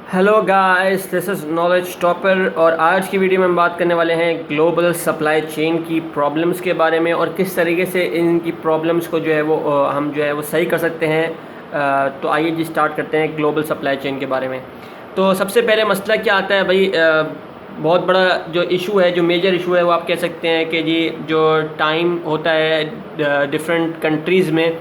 Hello guys, this is knowledge topper और आज की वीडियो में हम बात करने वाले हैं ग्लोबल सप्लाई चेन की प्रॉब्लम्स के बारे में और किस तरीके से इनकी प्रॉब्लम्स को जो है वो हम जो है वो सही कर सकते हैं। तो आइए जी स्टार्ट करते हैं ग्लोबल सप्लाई चेन के बारे में। तो सबसे पहले मसला क्या आता है भाई, बहुत बड़ा जो इशू है, जो मेजर इशू है वो आप कह सकते हैं कि जी जो टाइम होता है डिफरेंट कंट्रीज़ में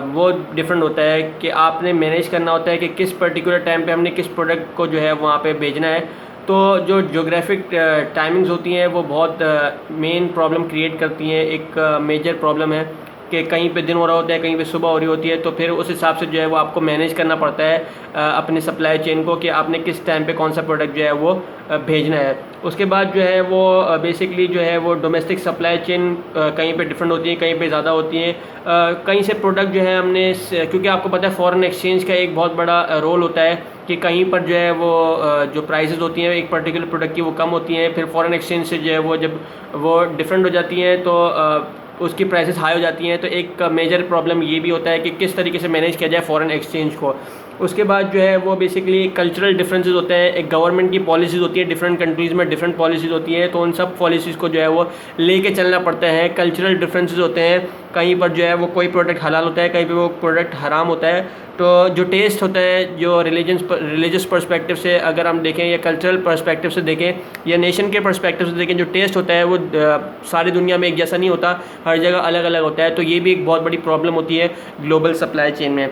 वो डिफरेंट होता है कि आपने मैनेज करना होता है कि किस पर्टिकुलर टाइम पे हमने किस प्रोडक्ट को जो है वहाँ पे भेजना है। तो जो ज्योग्राफिक टाइमिंग्स होती हैं वो बहुत मेन प्रॉब्लम क्रिएट करती हैं। एक मेजर प्रॉब्लम है कि कहीं पे दिन हो रहा होता है, कहीं पे सुबह हो रही होती है, तो फिर उस हिसाब से जो है वो आपको मैनेज करना पड़ता है अपनी सप्लाई चेन को कि आपने किस टाइम पे कौन सा प्रोडक्ट जो है वो भेजना है। उसके बाद जो है वो बेसिकली जो है वो डोमेस्टिक सप्लाई चेन कहीं पे डिफरेंट होती है, कहीं पे ज़्यादा होती हैं। कहीं से प्रोडक्ट जो है हमने क्योंकि आपको पता है फॉरेन एक्सचेंज का एक बहुत बड़ा रोल होता है कि कहीं पर जो है वो जो प्राइसेस होती हैं एक पर्टिकुलर प्रोडक्ट की वो कम होती हैं, फिर फॉरेन एक्सचेंज से जो है वो जब वो डिफरेंट हो जाती हैं तो उसकी प्राइसेस हाई हो जाती हैं। तो एक मेजर प्रॉब्लम ये भी होता है कि किस तरीके से मैनेज किया जाए फॉरेन एक्सचेंज को। उसके बाद जो है वो बेसिकली कल्चरल डिफरेंसेस होते हैं। एक गवर्नमेंट की पॉलिसीज़ होती है, डिफरेंट कंट्रीज़ में डिफरेंट पॉलिसीज़ होती हैं, तो उन सब पॉलिसीज़ को जो है वो लेके चलना पड़ता है। कल्चरल डिफरेंसेस होते हैं, कहीं पर जो है वो कोई प्रोडक्ट हलाल होता है, कहीं पर वो प्रोडक्ट हराम होता है। तो जो टेस्ट होता है, जो रिलीजियस पर्सपेक्टिव से अगर हम देखें या कल्चरल पर्सपेक्टिव से देखें या नेशन के पर्सपेक्टिव से देखें, जो टेस्ट होता है वो सारी दुनिया में एक जैसा नहीं होता, हर जगह अलग अलग होता है। तो ये भी एक बहुत बड़ी प्रॉब्लम होती है ग्लोबल सप्लाई चेन में।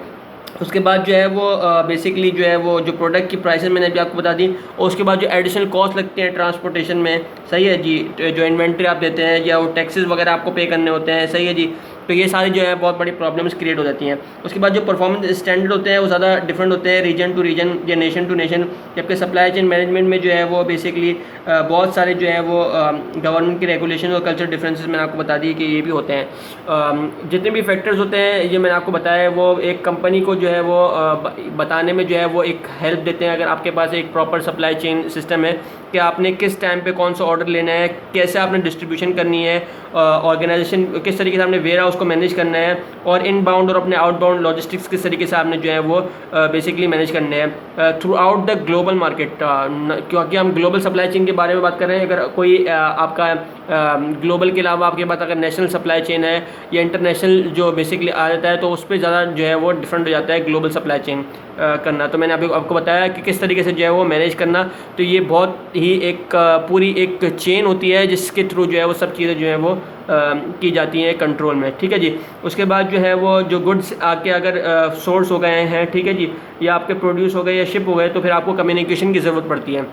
उसके बाद जो है वो बेसिकली जो है वो जो प्रोडक्ट की प्राइसेस मैंने अभी आपको बता दी, और उसके बाद जो एडिशनल कॉस्ट लगते हैं ट्रांसपोर्टेशन में, सही है जी, जो इन्वेंट्री आप देते हैं या वो टैक्सेस वगैरह आपको पे करने होते हैं, सही है जी। तो ये सारी जो है बहुत बड़ी प्रॉब्लम्स क्रिएट हो जाती हैं। उसके बाद जो परफॉर्मेंस स्टैंडर्ड होते हैं वो ज़्यादा डिफरेंट होते हैं रीजन टू रीजन या नेशन टू नेशन। जबकि सप्लाई चेन मैनेजमेंट में जो है वो बेसिकली बहुत सारे जो है वो गवर्नमेंट की रेगुलेशन और कल्चर डिफरेंसेस मैंने आपको बता दी कि ये भी होते हैं। जितने भी फैक्टर्स होते हैं ये मैंने आपको बताया, वो एक कंपनी को जो है वो बताने में जो है वो एक हेल्प देते हैं। अगर आपके पास एक प्रॉपर सप्लाई चेन सिस्टम है कि आपने किस टाइम पे कौन सा ऑर्डर लेना है, कैसे आपने डिस्ट्रीब्यूशन करनी है, ऑर्गेनाइजेशन किस तरीके से आपने वेयर हाउस को मैनेज करना है, और इनबाउंड और अपने आउटबाउंड लॉजिस्टिक्स किस तरीके से आपने जो है वो बेसिकली मैनेज करने हैं through out the global market. क्योंकि हम ग्लोबल सप्लाई चेन के बारे में बात कर रहे हैं, अगर कोई आपका ग्लोबल के अलावा आपके पास अगर नेशनल सप्लाई चेन है या इंटरनेशनल जो बेसिकली आ जाता है, तो उस पर ज़्यादा जो है वो डिफरेंट हो जाता है ग्लोबल सप्लाई चेन करना। तो मैंने अभी आपको बताया कि किस तरीके से जो है वो मैनेज करना। तो ये बहुत ही एक पूरी एक चेन होती है जिसके थ्रू जो है वो सब चीज़ें जो है वो की जाती हैं कंट्रोल में, ठीक है जी। उसके बाद जो है वो जो गुड्स आके अगर सोर्स हो गए हैं, ठीक है जी, या आपके प्रोड्यूस हो गए या शिप हो गए, तो फिर आपको कम्युनिकेशन की ज़रूरत पड़ती है।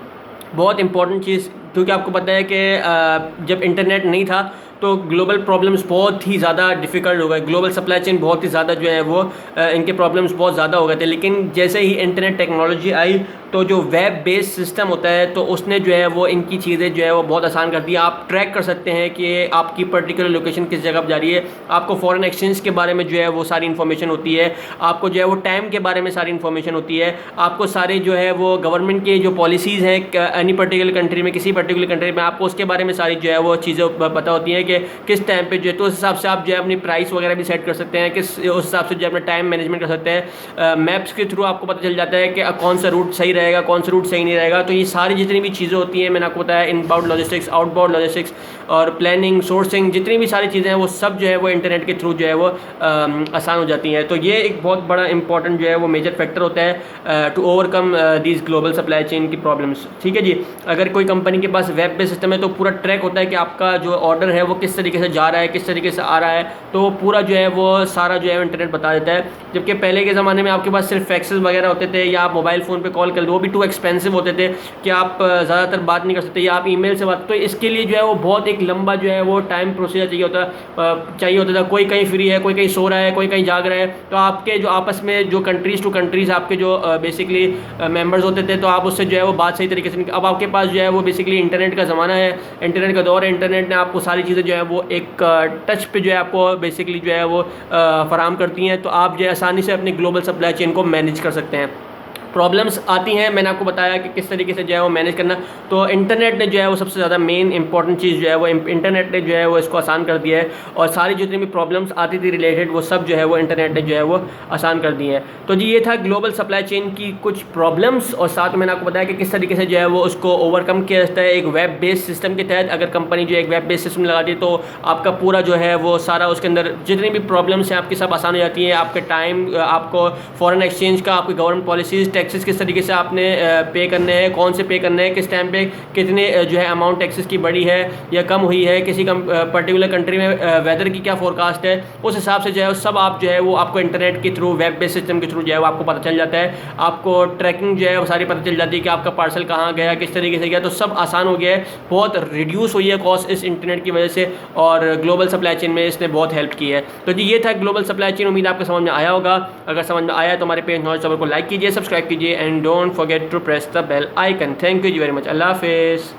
बहुत इंपॉर्टेंट चीज़, क्योंकि आपको पता है कि जब इंटरनेट नहीं था तो ग्लोबल प्रॉब्लम्स बहुत ही ज़्यादा डिफ़िकल्ट हो गए, ग्लोबल सप्लाई चेन बहुत ही ज़्यादा जो है वो इनके प्रॉब्लम्स बहुत ज़्यादा हो गए थे। लेकिन जैसे ही इंटरनेट टेक्नोलॉजी आई तो जो वेब बेस्ड सिस्टम होता है तो उसने जो है वो इनकी चीज़ें जो है वो बहुत आसान कर दी। आप ट्रैक कर सकते हैं कि आपकी पर्टिकुलर लोकेशन किस जगह पर जा रही है, आपको फॉरेन एक्सचेंज के बारे में जो है वो सारी इन्फॉर्मेशन होती है, आपको जो है वो टाइम के बारे में सारी इन्फॉर्मेशन होती है, आपको सारे जो है वो गवर्नमेंट के जो पॉलिसीज़ हैं एनी पर्टिकुलर कंट्री में, किसी पर्टिकुलर कंट्री में, आपको उसके बारे में सारी जो है वो चीज़ें पता होती हैं कि किस टाइम पे जो है, तो उस हिसाब से आप जो है अपनी प्राइस वगैरह भी सेट कर सकते हैं, किस उस हिसाब से जो है अपना टाइम मैनेजमेंट कर सकते हैं। मैप्स के थ्रू आपको पता चल जाता है कि कौन सा रूट सही रहेगा, कौन सा रूट सही नहीं रहेगा। तो ये सारी जितनी भी चीज़ें होती हैं मैंने आपको बताया, इनबाउंड लॉजिस्टिक्स, आउटबाउंड लॉजिस्टिक्स और प्लानिंग, सोर्सिंग, जितनी भी सारी चीज़ें हैं वो सब जो है वो इंटरनेट के थ्रू जो है वो आसान हो जाती हैं। तो ये एक बहुत बड़ा इंपॉर्टेंट जो है वो मेजर फैक्टर होता है to overcome these global supply chain की प्रॉब्लम्स, ठीक है जी। अगर कोई कंपनी के पास वेब बेस्ड सिस्टम है तो पूरा ट्रैक होता है कि आपका जो ऑर्डर है वो किस तरीके से जा रहा है, किस तरीके से आ रहा है, तो पूरा जो है वो सारा जो है इंटरनेट बता देता है। जबकि पहले के ज़माने में आपके पास सिर्फ फैक्सेस वगैरह होते थे या आप मोबाइल फ़ोन पे कॉल कर लो, वो भी टू एक्सपेंसिव होते थे कि आप ज़्यादातर बात नहीं कर सकते, या आप ईमेल से बात, तो इसके लिए जो है वो बहुत एक लंबा जो है वो टाइम प्रोसीजर चाहिए होता था। कोई कहीं फ्री है, कोई कहीं सो रहा है, कोई कहीं जाग रहा है, तो आपके जो आपस में जो कंट्रीज़ टू कंट्रीज़ आपके जो बेसिकली मेंबर्स होते थे तो आप उससे जो है वो बात सही तरीके से नहीं। अब आपके पास जो है वो बेसिकली इंटरनेट का ज़माना है, इंटरनेट का दौर है, इंटरनेट ने आपको सारी चीज़ें जो है वो एक टच पे जो है आपको बेसिकली जो है वो फराहम करती हैं। तो आप जो है आसानी से अपनी ग्लोबल सप्लाई चेन को मैनेज कर सकते हैं। प्रॉब्लम्स आती हैं। मैंने आपको बताया कि किस तरीके से जो है वो मैनेज करना। तो इंटरनेट ने जो है वो सबसे ज़्यादा मेन इंपॉर्टेंट चीज़ जो है वो इंटरनेट ने जो है वो इसको आसान कर दिया है, और सारी जितनी भी प्रॉब्लम्स आती थी रिलेटेड वो सब जो है वो इंटरनेट ने जो है वो आसान कर दी है। तो जी ये था ग्लोबल सप्लाई चेन की कुछ प्रॉब्लम्स, और साथ में मैंने आपको बताया कि किस तरीके से जो है वो उसको ओवरकम किया जाता है। एक वेब बेस्ड सिस्टम के तहत अगर कंपनी जो एक वेब बेस्ड सिस्टम लगाती है तो आपका पूरा जो है वो सारा उसके अंदर जितनी भी प्रॉब्लम्स हैं आपकी सब आसान हो जाती हैं। आपके टाइम, आपको फॉरेन एक्सचेंज का, आपकी गवर्नमेंट पॉलिसीज़, टैक्सेस किस तरीके से आपने पे करने हैं, कौन से पे करने हैं, किस टाइम पे कितने जो है अमाउंट टैक्सेस की बढ़ी है या कम हुई है, किसी पर्टिकुलर कंट्री में वेदर की क्या फोरकास्ट है, उस हिसाब से जो है सब आप जो है वो आपको इंटरनेट के थ्रू, वेब बेस्ड सिस्टम के थ्रू जो है वो आपको पता चल जाता है। आपको ट्रैकिंग जो है वो सारी पता चल जाती है कि आपका पार्सल कहाँ गया, किस तरीके से गया। तो सब आसान हो गया है, बहुत रिड्यूस हुई है कॉस्ट इस इंटरनेट की वजह से, और ग्लोबल सप्लाई चेन में इसने बहुत हेल्प की है। तो जी ये था ग्लोबल सप्लाई चेन। उम्मीद आपको समझ में आया होगा। अगर समझ में आया तो हमारे पेज नॉलेज चैनल को लाइक कीजिए, सब्सक्राइब कीजिए, and don't forget to press the bell icon. Thank you जी वेरी मच। अल्लाह हाफिज़।